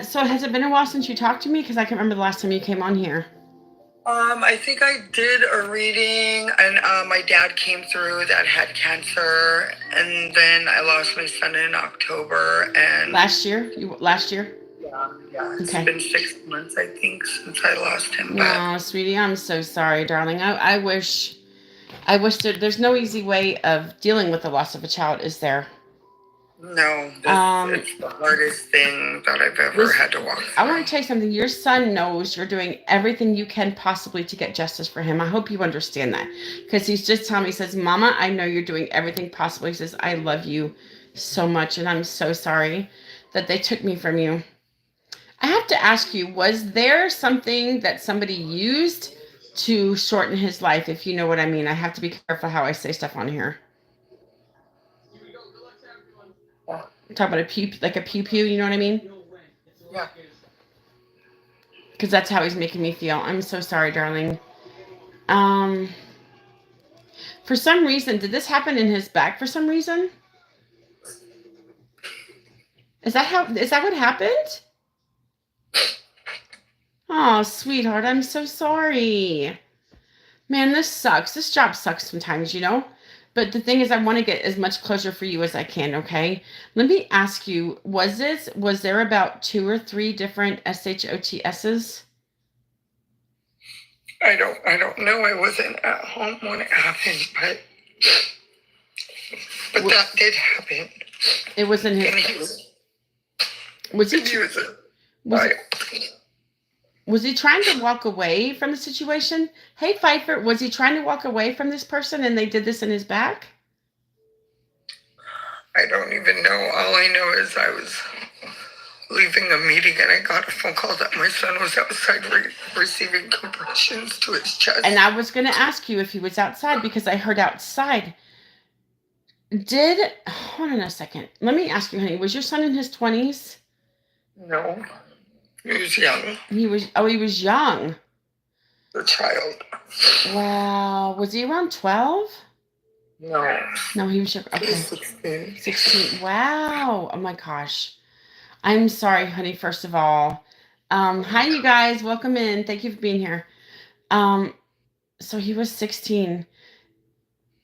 So has it been a while since you talked to me? Because I can't remember the last time you came on here. I think I did a reading, and my dad came through that had cancer, and then I lost my son in October, and Last year? Last year? yeah, it's Okay. been 6 months I think since I lost him. But No, sweetie, I'm so sorry, darling. I wish there's no easy way of dealing with the loss of a child, is there? no, this Um, it's the hardest thing that I've ever this had to walk I through. want to tell you something. Your son knows you're doing everything you can possibly to get justice for him. I hope you understand that. Because he's just telling me, he says, Mama, I know you're doing everything possible. He says, I love you so much, and I'm so sorry that they took me from you. I have to ask you, was there something that somebody used to shorten his life, if you know what I mean? I have to be careful how I say stuff on here. Yeah, Talk about a pew, like a pew pew, you know what I mean? yeah. Because that's how he's making me feel. I'm so sorry, darling. Um, for some reason, did this happen in his back for some reason? Is that what happened? Oh, sweetheart, I'm so sorry. Man, this sucks. This job sucks sometimes, you know? But the thing is, I want to get as much closure for you as I can, okay? Let me ask you, was there about two or three different SHOTSs? I don't know. I wasn't at home when it happened, but that did happen. It was in his, And he was was he, and he was was he, was he trying to walk away from the situation? Hey, Pfeiffer, was he trying to walk away from this person and they did this in his back? I don't even know. All I know is I was leaving a meeting and I got a phone call that my son was outside receiving compressions to his chest. And I was going to ask you if he was outside because I heard outside. Hold on a second. Let me ask you, honey, was your son in his 20s? No, he was young, He was young. a child. Wow. Was he around 12? No, No, he was he okay. was 16. 16. Wow. Oh my gosh. I'm sorry, honey, first of all. Hi, you guys. Welcome in. Thank you for being here. Um, so he was 16.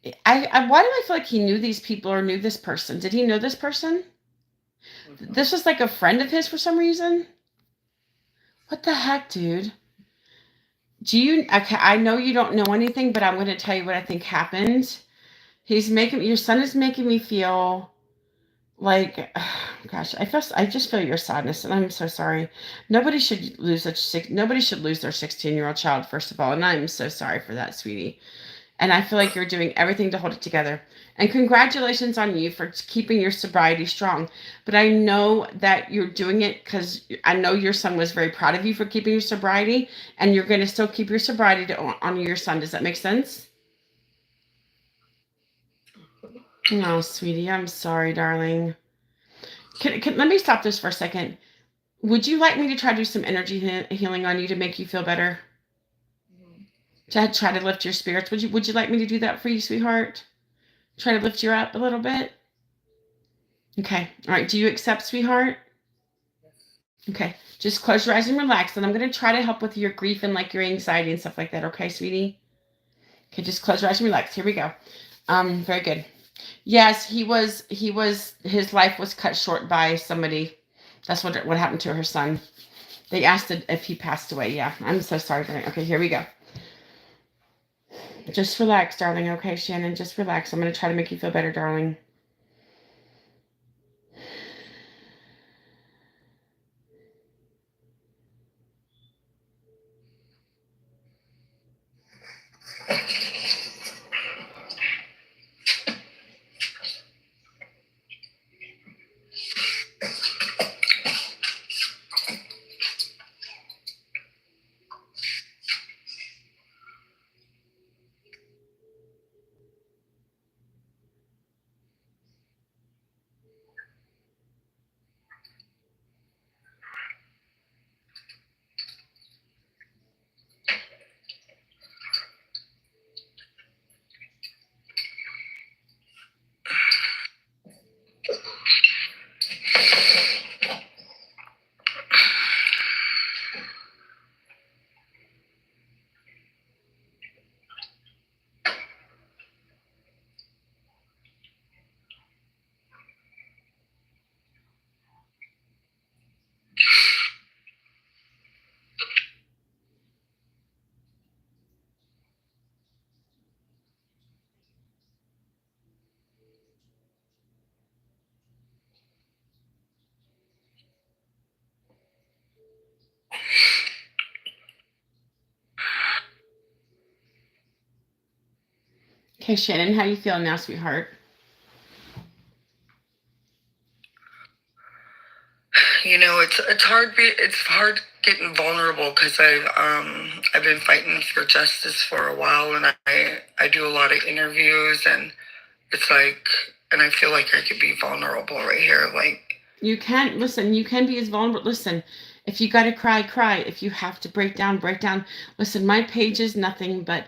Why do I feel like he knew these people or knew this person? Did he know this person? This was like a friend of his for some reason? What the heck, dude? Okay, I know you don't know anything, but I'm going to tell you what I think happened. Your son is making me feel like, gosh, I just feel your sadness, and I'm so sorry. Nobody should lose their 16-year-old child, first of all, and I'm so sorry for that, sweetie. And I feel like you're doing everything to hold it together. And congratulations on you for keeping your sobriety strong. But I know that you're doing it because I know your son was very proud of you for keeping your sobriety, and you're going to still keep your sobriety to honor your son. Does that make sense? No, sweetie, I'm sorry, darling. Let me stop this for a second. Would you like me to try to do some energy healing on you to make you feel better? To try to lift your spirits? Would you like me to do that for you, sweetheart? Try to lift you up a little bit? Okay. All right. Do you accept, sweetheart? Okay. Just close your eyes and relax. And I'm going to try to help with your grief and like your anxiety and stuff like that. Okay, sweetie? Okay. Just close your eyes and relax. Here we go. Very good. Yes, his life was cut short by somebody. That's what happened to her son. They asked if he passed away. Yeah. I'm so sorry for that. Okay. Here we go. Just relax, darling. Okay, Shannon. Just relax. I'm going to try to make you feel better, darling. Okay, Shannon, how you feeling now, sweetheart? It's hard getting vulnerable because I've been fighting for justice for a while, and I do a lot of interviews, and it's like, and I feel like I could be vulnerable right here. Like, you can listen. You can be as vulnerable. Listen, if you got to cry, cry. If you have to break down, break down. Listen, my page is nothing but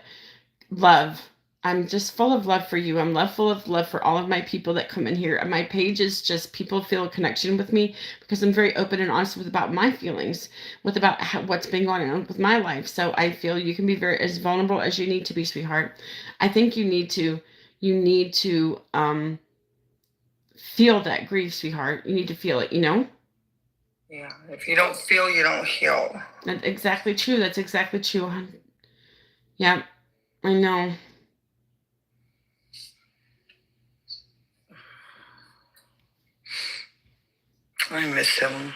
love. I'm just full of love for you. Full of love for all of my people that come in here. My page is just people feel a connection with me because I'm very open and honest with about my feelings, with about what's been going on with my life. So I feel you can be very as vulnerable as you need to be, sweetheart. I think you need to feel that grief, sweetheart. You need to feel it. yeah, if you don't feel, you don't heal. That's exactly true. That's exactly true. Yeah, I know. I miss him.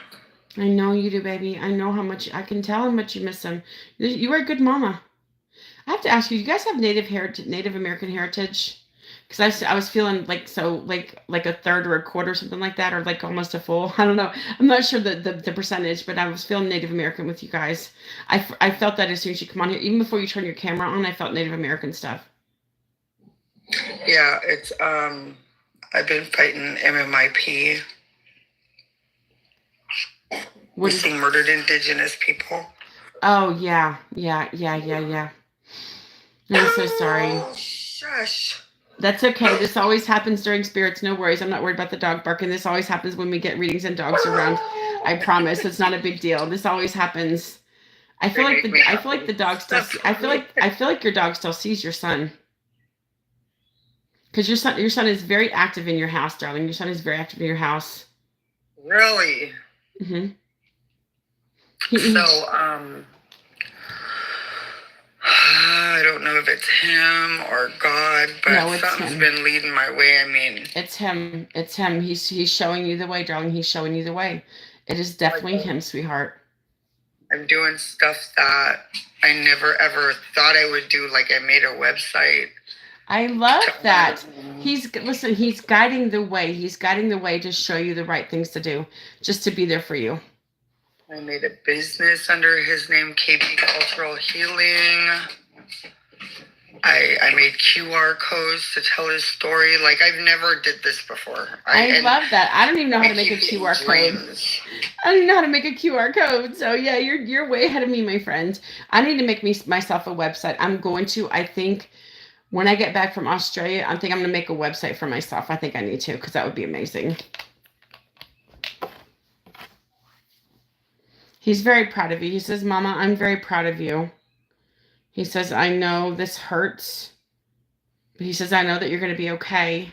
I know you do, baby. I know how much I can tell how much you miss him. You are a good mama. I have to ask you, you guys have Native American heritage? Because I was feeling like so like a third or a quarter, something like that, or like almost a full. I don't know. I'm not sure the percentage, but I was feeling Native American with you guys. I felt that as soon as you come on here, even before you turn your camera on, I felt Native American stuff. Yeah, it's I've been fighting MMIP. Missing murdered Indigenous people. Oh yeah. I'm so sorry. Oh, shush. That's okay. This always happens during spirits. No worries. I'm not worried about the dog barking. This always happens when we get readings and dogs around. I promise. It's not a big deal. This always happens. I feel like the dog still. I feel like your dog still sees your son. Because your son is very active in your house, darling. Your son is very active in your house. Really? Mm-hmm. So, I don't know if it's him or God, but no, something's been leading my way. I mean, it's him. It's him. He's showing you the way, darling. He's showing you the way. It is definitely him, sweetheart. I'm doing stuff that I never ever thought I would do. Like I made a website. I love that. He's guiding the way. He's guiding the way to show you the right things to do, just to be there for you. I made a business under his name, KB Cultural Healing. I made QR codes to tell his story. Like I've never did this before. I love that. I don't even know how to make a QR code. I don't even know how to make a QR code. So yeah, you're way ahead of me, my friend. I need to make myself a website. I think when I get back from Australia, I think I'm going to make a website for myself. I think I need to, because that would be amazing. He's very proud of you. He says, Mama, I'm very proud of you. He says, I know this hurts. But he says, I know that you're going to be okay.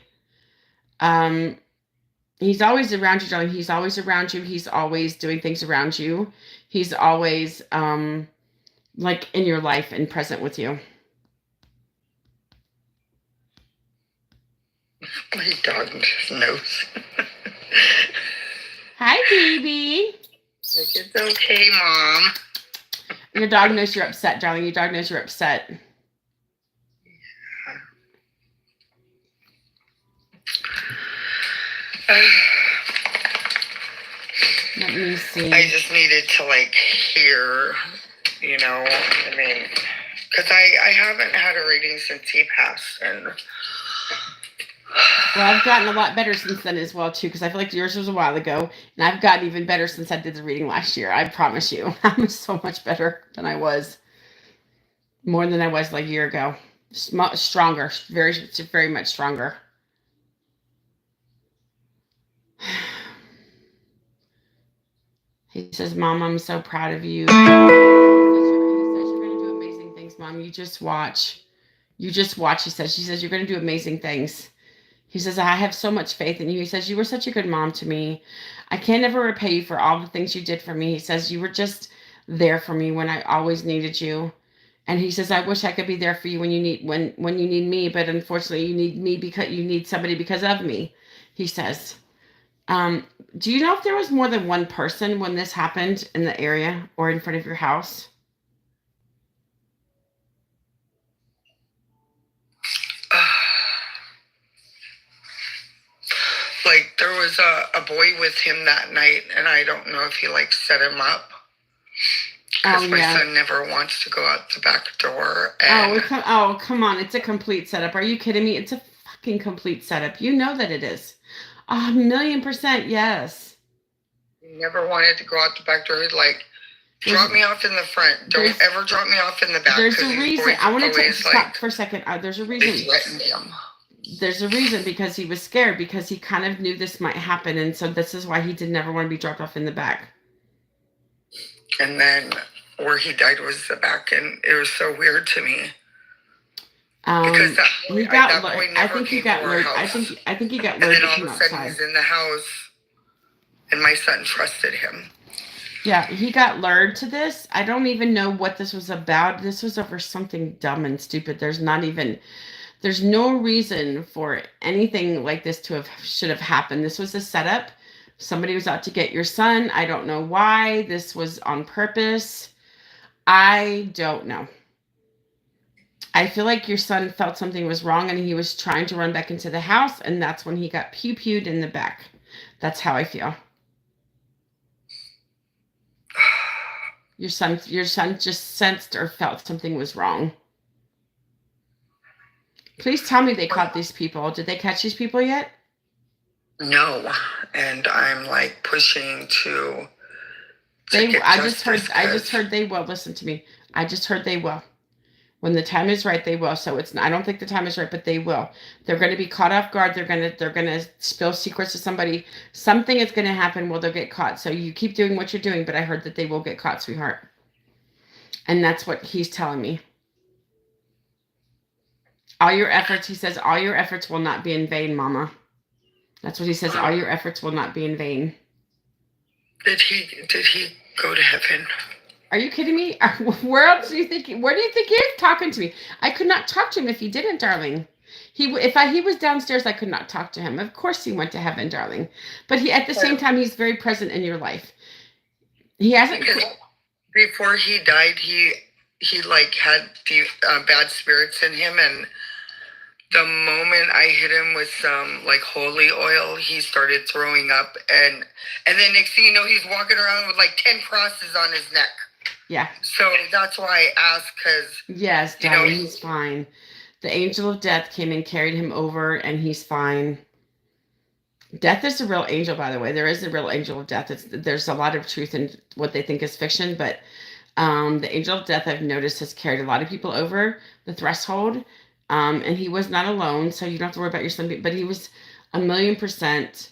He's always around you, darling. He's always around you. He's always doing things around you. He's always like in your life and present with you. My dog knows. Hi, baby. It's okay, Mom. Your dog knows you're upset, darling. Your dog knows you're upset. Let me see. I just needed to hear, I mean, because I haven't had a reading since he passed, and well, I've gotten a lot better since then as well, too, because I feel like yours was a while ago, and I've gotten even better since I did the reading last year. I promise you. I'm so much better than I was. More than I was like a year ago. Stronger. Very, very much stronger. He says, Mom, I'm so proud of you. He says you're going to do amazing things, Mom. You just watch. You just watch, he says. She says, you're going to do amazing things. He says, I have so much faith in you. He says, you were such a good mom to me. I can never repay you for all the things you did for me. He says, you were just there for me when I always needed you. And he says, I wish I could be there for you when you need me, but unfortunately you need me because you need somebody because of me. He says, do you know if there was more than one person when this happened in the area or in front of your house? like there was a boy with him that night, and I don't know if he like set him up because my son never wants to go out the back door. And Come on. It's a complete setup. Are you kidding me? It's a fucking complete setup. You know that it is. 1,000,000%, yes. he never wanted to go out the back door. He'd like, drop me off in the front. Don't ever drop me off in the back. There's a reason. I want to stop for a second. There's a reason. They threatened him. There's a reason, because he was scared, because he kind of knew this might happen, and so this is why he did never want to be dropped off in the back. And then where he died was the back, and it was so weird to me. Because that boy, I think he got lured. I think he got lured. And then all of a sudden he's in the house, and my son trusted him. Yeah, he got lured to this. I don't even know what this was about. This was over something dumb and stupid. There's no reason for anything like this should have happened. This was a setup. Somebody was out to get your son. I don't know why. This was on purpose. I don't know. I feel like your son felt something was wrong, and he was trying to run back into the house, and that's when he got pew-pewed in the back. That's how I feel. Your son just sensed or felt something was wrong. Please tell me they caught these people. Did they catch these people yet? No, and I'm like pushing to I just heard they will. Listen to me. I just heard they will. When the time is right, they will. So I don't think the time is right, but they will. They're going to be caught off guard. They're going to spill secrets to somebody. Something is going to happen where they'll get caught. So you keep doing what you're doing, but I heard that they will get caught, sweetheart. And that's what he's telling me. All your efforts, he says, all your efforts will not be in vain, Mama. That's what he says. All your efforts will not be in vain. Did he go to heaven? Are you kidding me? Where do you think he is talking to me? I could not talk to him if he didn't, darling. He was downstairs, I could not talk to him. Of course he went to heaven, darling. But at the same time, he's very present in your life. He hasn't. Before he died, he like had the bad spirits in him, and the moment I hit him with some like holy oil, he started throwing up, and then next thing you know, he's walking around with like 10 crosses on his neck. Yeah. So that's why I asked, because yes, darling, he's fine. The angel of death came and carried him over, and he's fine. Death is a real angel, by the way. There is a real angel of death. There's a lot of truth in what they think is fiction, but the angel of death, I've noticed, has carried a lot of people over the threshold. And he was not alone, so you don't have to worry about your son. But he was 1,000,000%.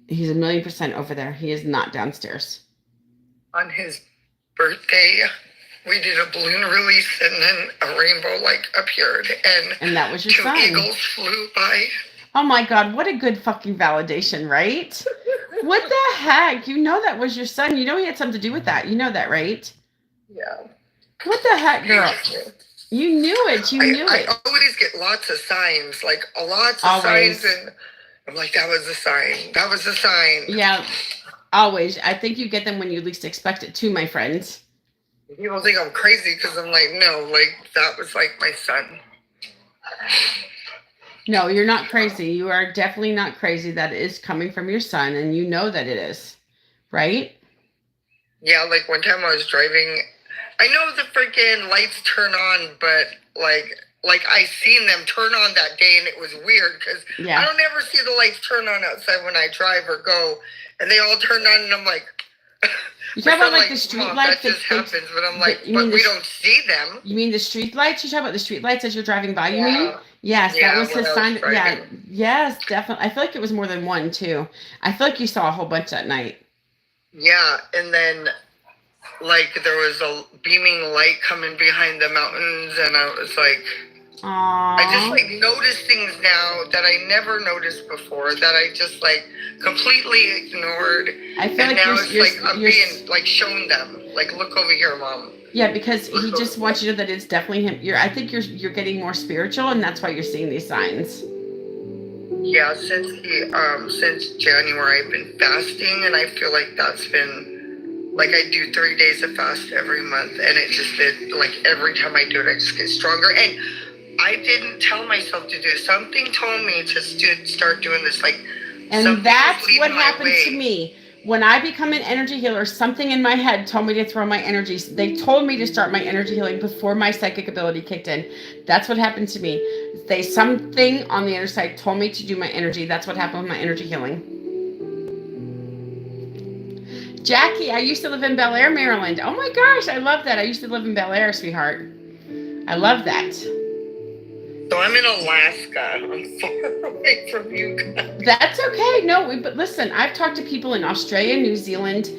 He's 1,000,000% over there. He is not downstairs. On his birthday, we did a balloon release, and then a rainbow like appeared, and that was your son. 2 eagles flew by. Oh my God! What a good fucking validation, right? What the heck? You know that was your son. You know he had something to do with that. You know that, right? Yeah. What the heck, girl? You knew it. You knew it. I always get lots of signs, like lots of signs, and I'm like, that was a sign. That was a sign. Yeah, always. I think you get them when you least expect it too, my friends. People think I'm crazy because I'm like, no, like that was like my son. No, you're not crazy. You are definitely not crazy. That is coming from your son, and you know that it is, right? Yeah, like one time I was driving. I know the freaking lights turn on, but like I seen them turn on that day, and it was weird because I don't ever see the lights turn on outside when I drive or go, and they all turn on, and I'm like, you talk about like the street lights that just happens, but I'm like, but we don't see them. You mean the street lights? You talk about the street lights as you're driving by? You mean? Yes, that was his sign. Yeah, yes, definitely. I feel like it was more than one too. I feel like you saw a whole bunch that night. Yeah, and then like there was a beaming light coming behind the mountains, and I was like, aww. I just like notice things now that I never noticed before, that I just like completely ignored. I feel and like now it's like I'm being like shown them, like, look over here, Mom. Yeah, because he just wants you to know that it's definitely him. I think you're getting more spiritual, and that's why you're seeing these signs. Yeah, since January I've been fasting, and I feel like that's been like I do 3 days of fast every month, and it just been like every time I do it I just get stronger. And I didn't tell myself to do it. Something told me to start doing this. Like, and that's what happened to me. When I become an energy healer, something in my head told me to throw my energies. They told me to start my energy healing before my psychic ability kicked in. That's what happened to me. Something on the other side told me to do my energy. That's what happened with my energy healing. Jackie, I used to live in Bel Air, Maryland. Oh my gosh, I love that. I used to live in Bel Air, sweetheart. I love that. So I'm in Alaska. I'm far away from you guys. That's okay. No, but listen, I've talked to people in Australia, New Zealand,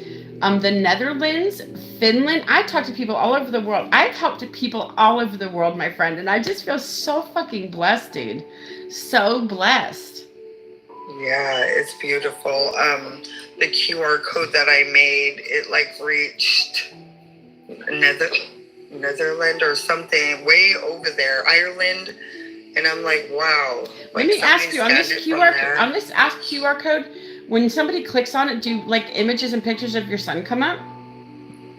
the Netherlands, Finland. I talked to people all over the world. I've helped people all over the world, my friend, and I just feel so fucking blessed, dude. So blessed. Yeah, it's beautiful. The QR code that I made, it like reached Netherlands or something way over there, Ireland. And I'm like, wow. Let me ask you, on this QR code, when somebody clicks on it, do like images and pictures of your son come up?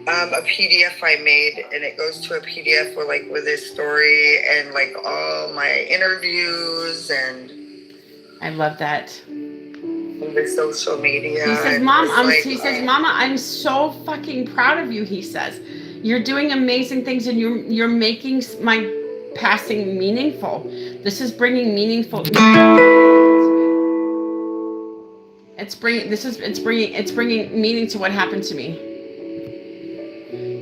A PDF I made, and it goes to a PDF with his story and like all my interviews, and I love that. The social media. He says, Mama, I'm so fucking proud of you. He says, you're doing amazing things, and you're making my passing meaningful. This is bringing meaningful. It's bringing meaning to what happened to me.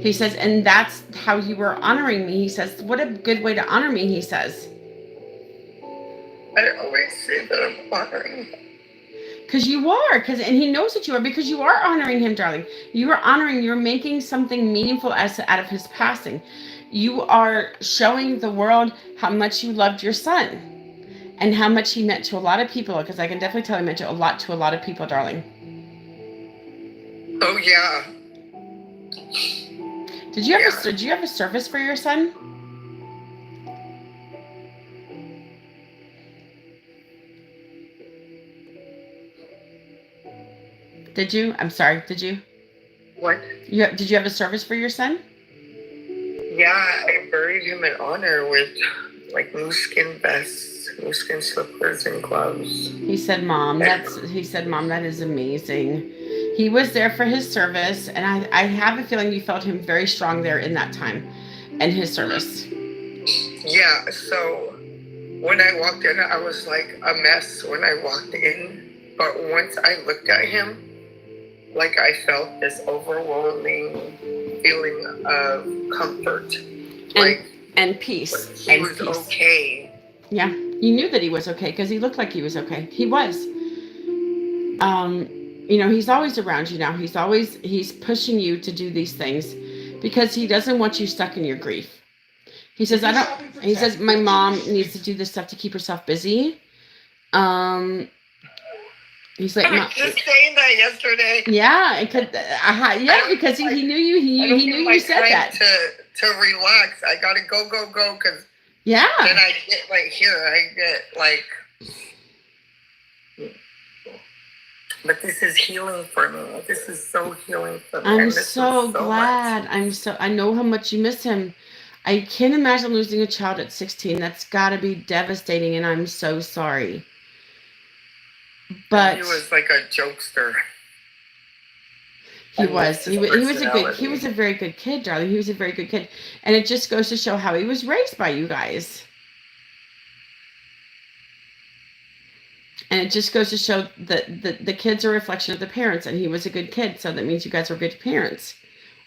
He says, and that's how you were honoring me. He says, what a good way to honor me. He says, I always say that I'm honoring him. Because you are, and he knows that you are, because you are honoring him, darling. You are honoring, you're making something meaningful out of his passing. You are showing the world how much you loved your son and how much he meant to a lot of people, because I can definitely tell he meant to a lot of people, darling. Oh, yeah. Did you have a service for your son? Did you? I'm sorry. Did you? What? Did you have a service for your son? Yeah, I buried him in honor with like moose-skin vests, moose-skin slippers, and gloves. He said, Mom, that is amazing. He was there for his service, and I have a feeling you felt him very strong there in that time and his service. Yeah, so when I walked in, I was like a mess when I walked in. But once I looked at him, like I felt this overwhelming feeling of comfort. And peace. He was okay. Yeah, you knew that he was okay because he looked like he was okay. He was. He's always around you now. He's pushing you to do these things because he doesn't want you stuck in your grief. He says, he says, my mom needs to do this stuff to keep herself busy. He's like, I was just saying that yesterday. Yeah, because he knew you. He knew you said that. To relax, I gotta go, because then I get but this is healing for me. This is so healing for me. I'm so glad. I know how much you miss him. I can't imagine losing a child at 16. That's got to be devastating, and I'm so sorry. But he was like a jokester. He was a very good kid, darling. He was a very good kid. And it just goes to show how he was raised by you guys. And it just goes to show that the kids are a reflection of the parents, and he was a good kid, so that means you guys were good parents.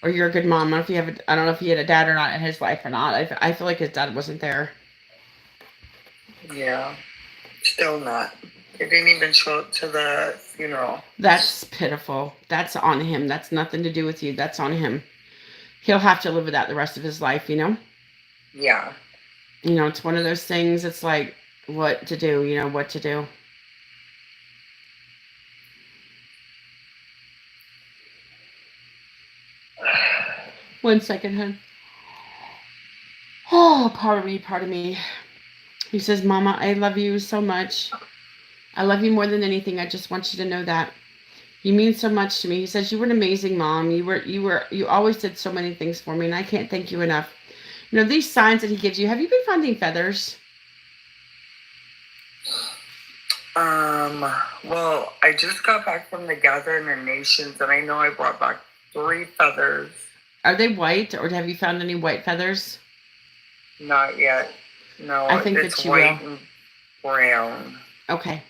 Or you're a good mom. I don't know if he had a dad or not in his life or not. I feel like his dad wasn't there. Yeah. Still not. They didn't even show up to the funeral. That's pitiful. That's on him. That's nothing to do with you. That's on him. He'll have to live with that the rest of his life, Yeah. It's one of those things. It's like, what to do, what to do. One second, hon. Oh, pardon me. He says, Mama, I love you so much. I love you more than anything. I just want you to know that. You mean so much to me. He says, you were an amazing mom. You always did so many things for me, and I can't thank you enough. You know, these signs that he gives you, have you been finding feathers? Um, well, I just got back from the Gathering of Nations, and I know I brought back 3 feathers. Are they white, or have you found any white feathers? Not yet. No, I think it's that you white will. and brown. Okay.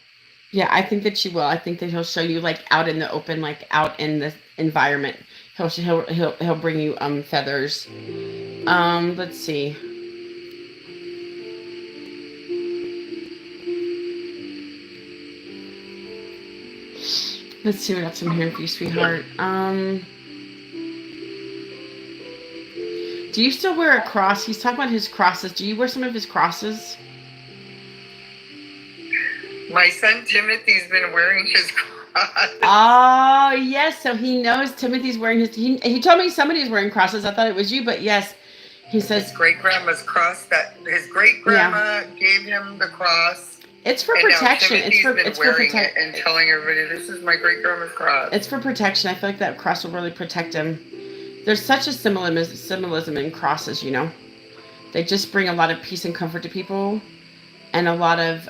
Yeah, I think that you will. I think that he'll show you like out in the open, like out in the environment. He'll bring you feathers. Let's see. Let's see what else I'm hearing for you, sweetheart. Do you still wear a cross? He's talking about his crosses. Do you wear some of his crosses? My son Timothy's been wearing his cross. Oh, yes. So he knows Timothy's wearing his. He told me somebody's wearing crosses. I thought it was you, but yes, he says. His great grandma's cross that his great Yeah. grandma gave him the cross. It's for And now protection. It's Timothy's for been it's for wearing it protection. and telling everybody, "This is my great grandma's cross." It's for protection. I feel like that cross will really protect him. There's such a symbolism in crosses, you know. They just bring a lot of peace and comfort to people, and a lot of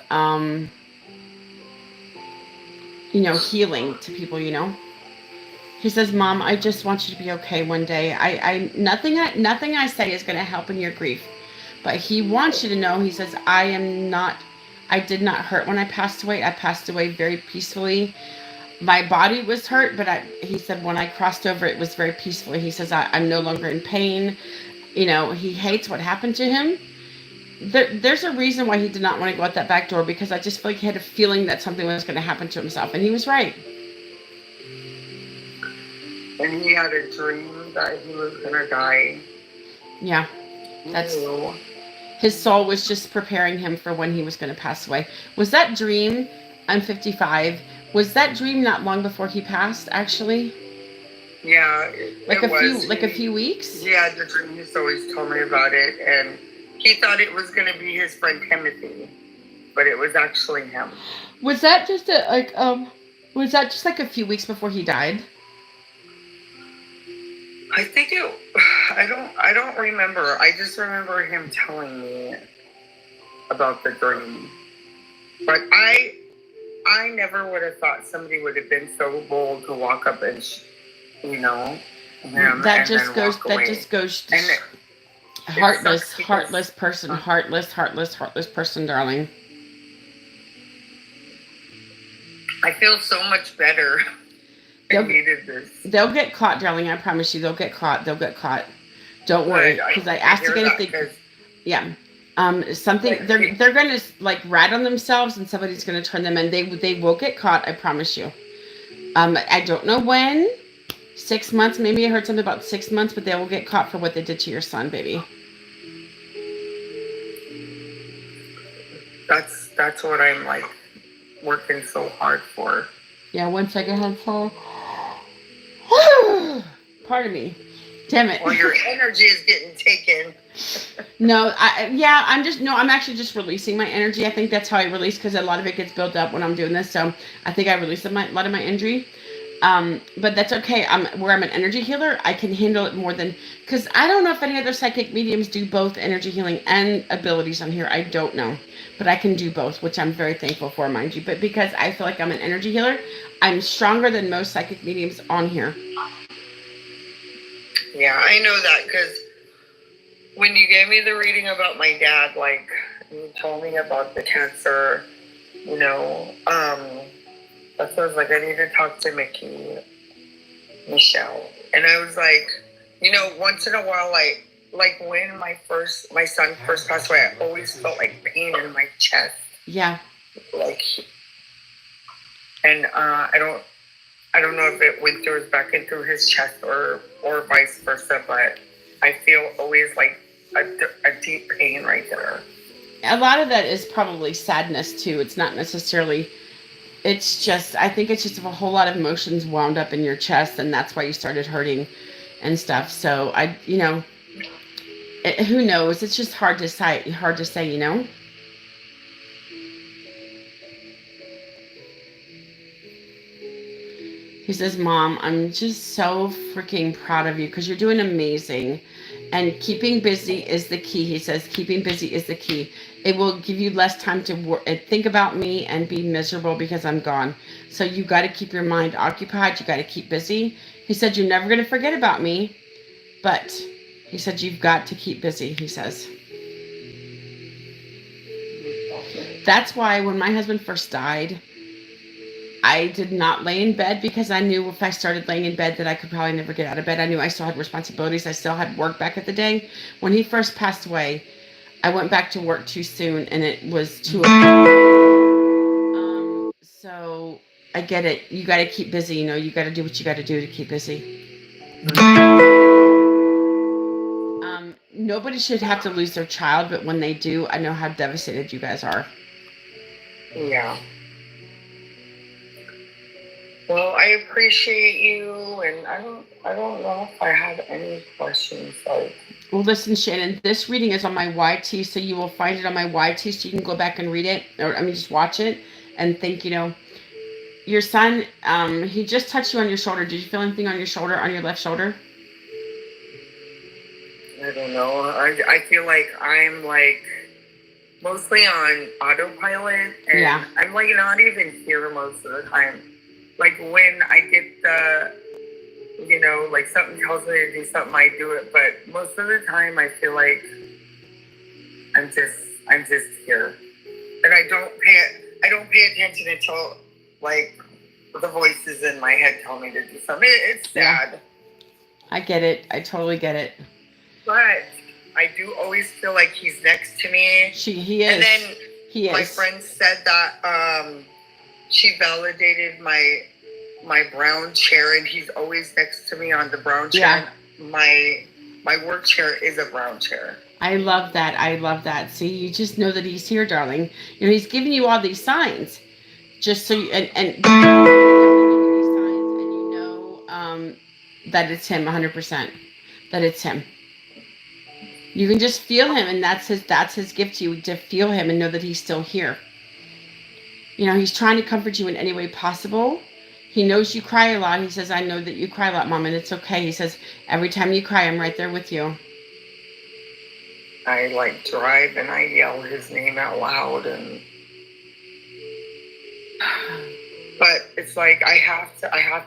you know, healing to people, you know. He says, "Mom, I just want you to be okay one day. Nothing I say is going to help in your grief, but he wants you to know." He says, I did not hurt when I passed away. I passed away very peacefully. My body was hurt, but he said, when I crossed over, it was very peacefully. He says, I'm no longer in pain. You know, he hates what happened to him. There's a reason why he did not want to go out that back door, because I just feel like he had a feeling that something was going to happen to himself, and he was right. And he had a dream that he was gonna die. Yeah, that's Ew. his soul was just preparing him for when he was going to pass away. Was that dream? I'm 55. Was that dream not long before he passed? Actually, Yeah, like it was. a few weeks. He had the dream. He's always told me about it, and he thought it was gonna be his friend Timothy, but it was actually him. Was that just Was that just like a few weeks before he died? I think it. I don't remember. I just remember him telling me about the dream. But I never would have thought somebody would have been so bold to walk up and, you know, him That and just then goes. walk That away. just goes. And Heartless, sucks because- heartless person, heartless person, darling. I feel so much better. I They'll, needed this. they'll get caught, darling. I promise you, they'll get caught. They'll get caught. Don't worry, because I asked hear again that if they. 'cause Yeah. Something they're gonna like rat on themselves, and somebody's gonna turn them in. They will get caught. I promise you. I don't know when. 6 months, maybe I heard something about 6 months, but they will get caught for what they did to your son, baby. that's what I'm like working so hard for. Yeah, 1 second, headphone. Pardon me. Damn it. Well, your energy is getting taken. No, I'm actually just releasing my energy. I think that's how I release, because a lot of it gets built up when I'm doing this. So I think I release a lot of my energy. But that's okay. Where I'm an energy healer, I can handle it more than, because I don't know if any other psychic mediums do both energy healing and abilities on here. I don't know, but I can do both, which I'm very thankful for, mind you. But because I feel like I'm an energy healer, I'm stronger than most psychic mediums on here. Yeah, I know that, because when you gave me the reading about my dad, like, you told me about the cancer, you know, that's why I was like, I need to talk to Michelle. And I was like, you know, once in a while, like when my son first passed away, I always felt like pain in my chest. Yeah. Like, and I don't know if it went through back in through his chest or vice versa, but I feel always like a deep pain right there. A lot of that is probably sadness too. It's not necessarily, it's just, I think it's just a whole lot of emotions wound up in your chest, and that's why you started hurting and stuff. So who knows? It's just hard to say, you know? He says, Mom, I'm just so freaking proud of you, because you're doing amazing. And keeping busy is the key. He says, keeping busy is the key. It will give you less time to think about me and be miserable because I'm gone. So you got to keep your mind occupied. You got to keep busy. He said, you're never going to forget about me, but he said, you've got to keep busy, he says. That's why when my husband first died, I did not lay in bed because I knew if I started laying in bed that I could probably never get out of bed. I knew I still had responsibilities. I still had work back at the day. When he first passed away, I went back to work too soon and it was too so I get it. You got to keep busy, you know, you got to do what you got to do to keep busy. Nobody should have to lose their child, but when they do, I know how devastated you guys are. Yeah. Well, I appreciate you, and I don't know if I have any questions. Like, well, listen, Shannon, this reading is on my YT, so you will find it on my YT, so you can go back and read it, or I mean, just watch it and think, you know, your son, he just touched you on your shoulder. Did you feel anything on your shoulder, on your left shoulder? I don't know. I feel like I'm like mostly on autopilot, and Yeah. I'm like not even here most of the time. Like when I get the, you know, like something tells me to do something, I do it. But most of the time, I feel like I'm just here, and I don't pay attention until like the voices in my head tell me to do something. It's sad. Yeah. I get it. I totally get it. But I do always feel like he's next to me. He is. And then he is. My friend said that she validated my brown chair, and he's always next to me on the brown chair. Yeah. My work chair is a brown chair. I love that. I love that. See, you just know that he's here, darling. You know, he's giving you all these signs, just so you and you know that it's him 100%. That it's him. You can just feel him, and that's his gift to you, to feel him and know that he's still here. You know, he's trying to comfort you in any way possible. He knows you cry a lot. He says, I know that you cry a lot, Mom, and it's okay. He says, every time you cry, I'm right there with you. I like drive and I yell his name out loud, and but it's like I have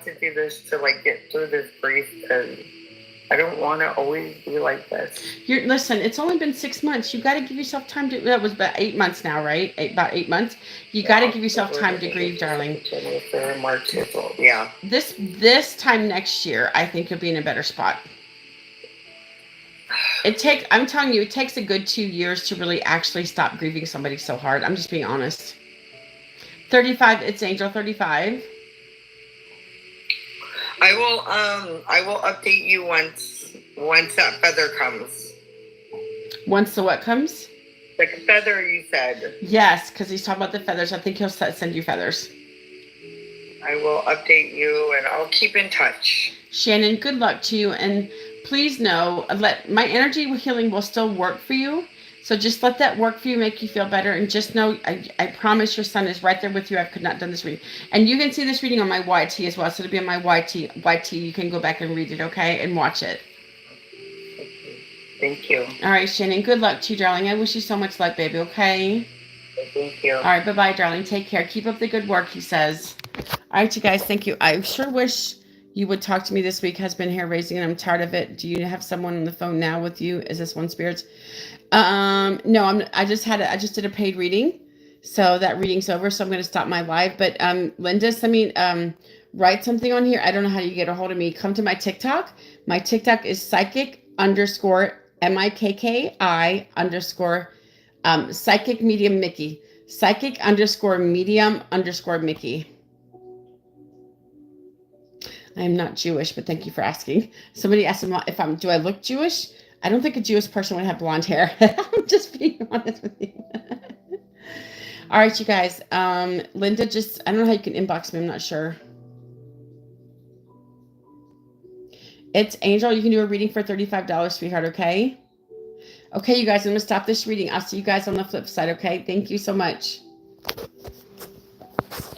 to do this to like get through this grief, because I don't want to always be like this. Listen, it's only been 6 months. You got to give yourself time to. That was about 8 months now, right? About 8 months. You got to give yourself time to grieve, darling. March, April, yeah. This time next year, I think you'll be in a better spot. I'm telling you, it takes a good 2 years to really actually stop grieving somebody so hard. I'm just being honest. 35. It's Angel 35. I will update you once that feather comes. Once the what comes? The feather, you said. Yes, because he's talking about the feathers. I think he'll send you feathers. I will update you, and I'll keep in touch. Shannon, good luck to you, and please know, my energy healing will still work for you. So just let that work for you, make you feel better, and just know, I promise your son is right there with you. I could not done this reading. And you can see this reading on my YT as well. So it'll be on my YT. You can go back and read it, okay? And watch it. Thank you. All right, Shannon, good luck to you, darling. I wish you so much luck, baby, okay? Thank you. All right, bye-bye, darling. Take care. Keep up the good work, he says. All right, you guys, thank you. I sure wish you would talk to me this week. Has been hair raising, and I'm tired of it. Do you have someone on the phone now with you? Is this one spirits? No, I just did a paid reading. So that reading's over. So I'm going to stop my live. But, Linda, write something on here. I don't know how you get a hold of me. Come to my TikTok. My TikTok is psychic_MIKKI_ psychic medium Mickey. Psychic_medium_Mickey. I am not Jewish, but thank you for asking. Somebody asked if do I look Jewish? I don't think a Jewish person would have blonde hair. I'm just being honest with you. All right, you guys. Linda, I don't know how you can inbox me. I'm not sure. It's Angel. You can do a reading for $35, sweetheart, okay? Okay, you guys, I'm going to stop this reading. I'll see you guys on the flip side, okay? Thank you so much.